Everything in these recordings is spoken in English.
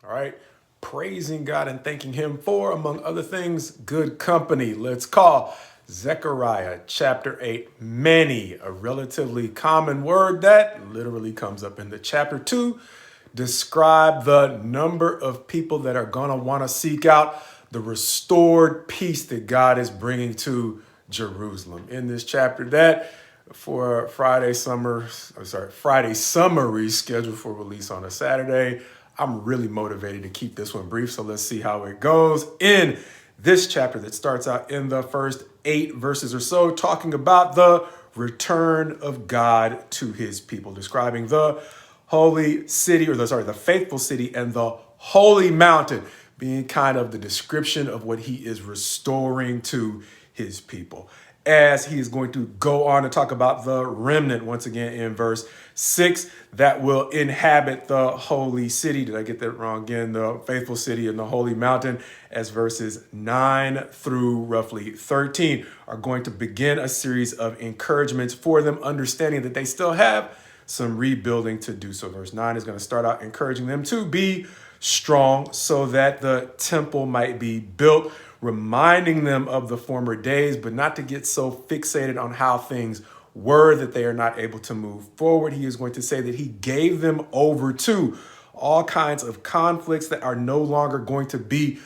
All right. Praising God and thanking him for, among other things, good company. Let's call Zechariah chapter 8, many, a relatively common word that literally comes up in the chapter 2, describe the number of people that are going to want to seek out the restored peace that God is bringing to Jerusalem. In this chapter, that for Friday summary scheduled for release on a Saturday. I'm really motivated to keep this one brief, so let's see how it goes. In this chapter that starts out in the first 8 verses or so, talking about the return of God to his people, describing the holy city, the faithful city and the holy mountain, being kind of the description of what he is restoring to his people. As he is going to go on to talk about the remnant once again in verse 6 that will inhabit the holy city. Did I get that wrong again? The faithful city and the holy mountain, as verses 9 through roughly 13 are going to begin a series of encouragements for them, understanding that they still have some rebuilding to do. So verse 9 is going to start out encouraging them to be strong so that the temple might be built, reminding them of the former days, but not to get so fixated on how things were that they are not able to move forward. He is going to say that he gave them over to all kinds of conflicts that are no longer going to be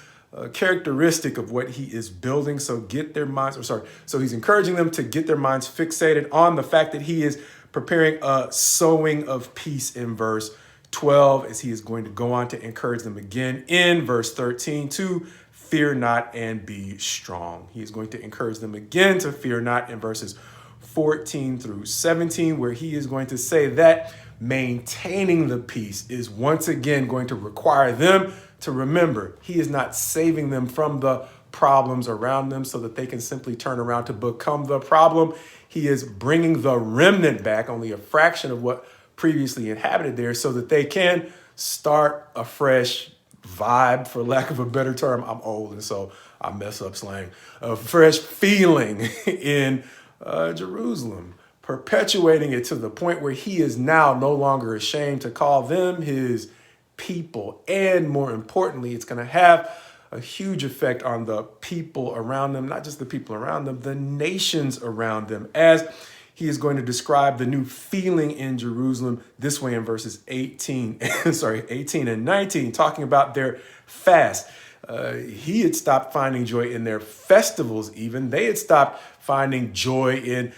characteristic of what he is building. So he's encouraging them to get their minds fixated on the fact that he is preparing a sowing of peace in verse 12, as he is going to go on to encourage them again in verse 13 to fear not and be strong. He is going to encourage them again to fear not in verses 14 through 17, where he is going to say that maintaining the peace is once again going to require them to remember he is not saving them from the problems around them so that they can simply turn around to become the problem. He is bringing the remnant back, only a fraction of what previously inhabited there, so that they can start a fresh vibe, for lack of a better term. I'm old, and so I mess up slang. A fresh feeling in Jerusalem, perpetuating it to the point where he is now no longer ashamed to call them his people. And more importantly, it's going to have a huge effect on the people around them, not just the people around them, the nations around them, as he is going to describe the new feeling in Jerusalem this way in verses 18 and 19, talking about their fast. He had stopped finding joy in their festivals even. They had stopped finding joy in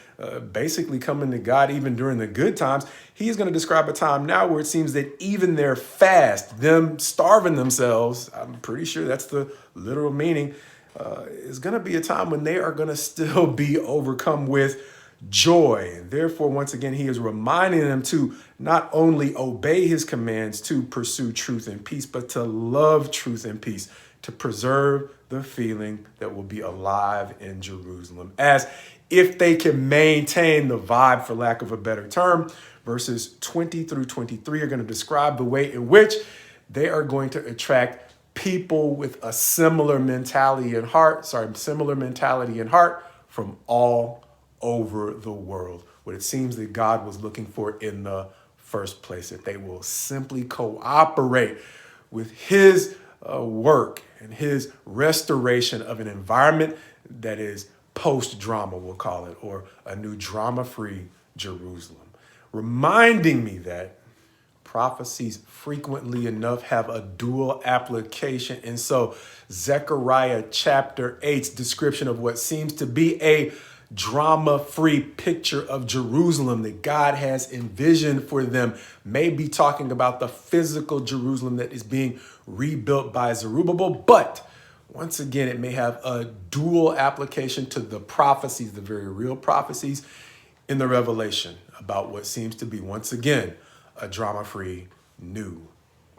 basically coming to God even during the good times. He's going to describe a time now where it seems that even their fast, them starving themselves, I'm pretty sure that's the literal meaning, is going to be a time when they are going to still be overcome with joy. And therefore, once again, he is reminding them to not only obey his commands to pursue truth and peace, but to love truth and peace, to preserve the feeling that will be alive in Jerusalem. As if they can maintain the vibe, for lack of a better term, verses 20 through 23 are going to describe the way in which they are going to attract people with a similar mentality in heart from all over the world. What it seems that God was looking for in the first place, that they will simply cooperate with his work and his restoration of an environment that is post-drama, we'll call it, or a new drama-free Jerusalem. Reminding me that prophecies frequently enough have a dual application. And so Zechariah chapter 8's description of what seems to be a drama-free picture of Jerusalem that God has envisioned for them may be talking about the physical Jerusalem that is being rebuilt by Zerubbabel, but once again, it may have a dual application to the prophecies, the very real prophecies in the Revelation about what seems to be, once again, a drama-free new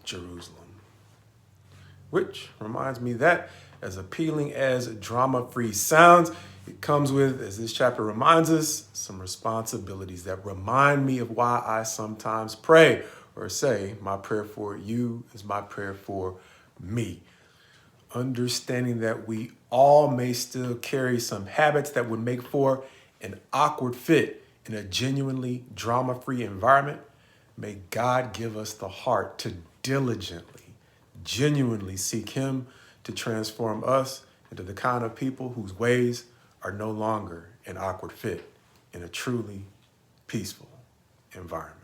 Jerusalem. Which reminds me that as appealing as drama-free sounds, it comes with, as this chapter reminds us, some responsibilities that remind me of why I sometimes pray or say, my prayer for you is my prayer for me. Understanding that we all may still carry some habits that would make for an awkward fit in a genuinely drama-free environment. May God give us the heart to genuinely seek him to transform us into the kind of people whose ways are no longer an awkward fit in a truly peaceful environment.